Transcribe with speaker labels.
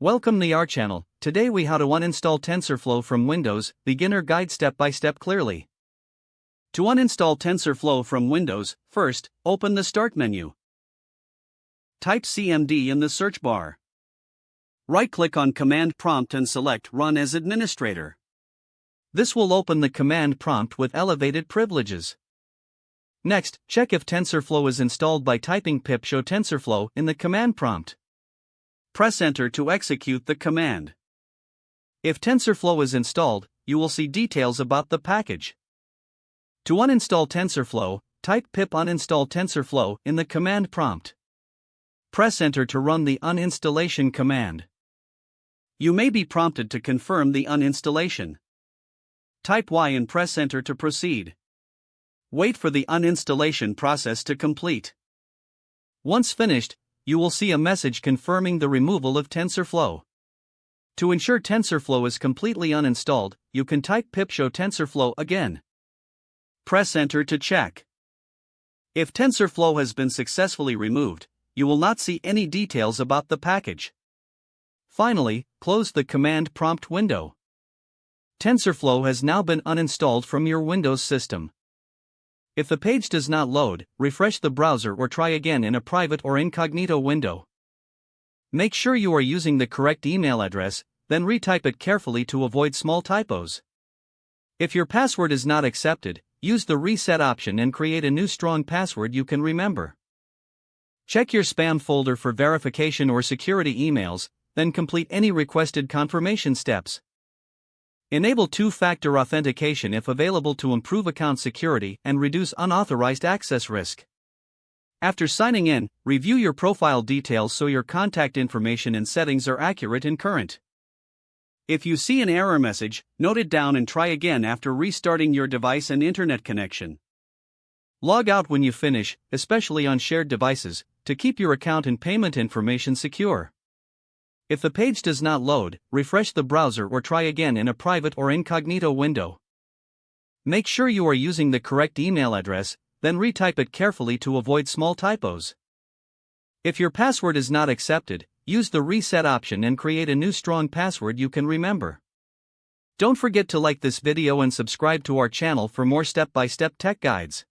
Speaker 1: Welcome to our channel. Today we how to uninstall TensorFlow from Windows, beginner guide step by step clearly. To uninstall TensorFlow from Windows, first, open the Start menu. Type CMD in the search bar. Right-click on Command Prompt and select Run as Administrator. This will open the command prompt with elevated privileges. Next, check if TensorFlow is installed by typing pip show TensorFlow in the command prompt. Press Enter to execute the command. If TensorFlow is installed, you will see details about the package. To uninstall TensorFlow, type pip uninstall TensorFlow in the command prompt. Press Enter to run the uninstallation command. You may be prompted to confirm the uninstallation. Type Y and press Enter to proceed. Wait for the uninstallation process to complete. Once finished, you will see a message confirming the removal of TensorFlow. To ensure TensorFlow is completely uninstalled, you can type pip show TensorFlow again. Press Enter to check. If TensorFlow has been successfully removed, you will not see any details about the package. Finally, close the command prompt window. TensorFlow has now been uninstalled from your Windows system. If the page does not load, refresh the browser or try again in a private or incognito window. Make sure you are using the correct email address, then retype it carefully to avoid small typos. If your password is not accepted, use the reset option and create a new strong password you can remember. Check your spam folder for verification or security emails, then complete any requested confirmation steps. Enable two-factor authentication if available to improve account security and reduce unauthorized access risk. After signing in, review your profile details so your contact information and settings are accurate and current. If you see an error message, note it down and try again after restarting your device and internet connection. Log out when you finish, especially on shared devices, to keep your account and payment information secure. If the page does not load, refresh the browser or try again in a private or incognito window. Make sure you are using the correct email address, then retype it carefully to avoid small typos. If your password is not accepted, use the reset option and create a new strong password you can remember. Don't forget to like this video and subscribe to our channel for more step-by-step tech guides.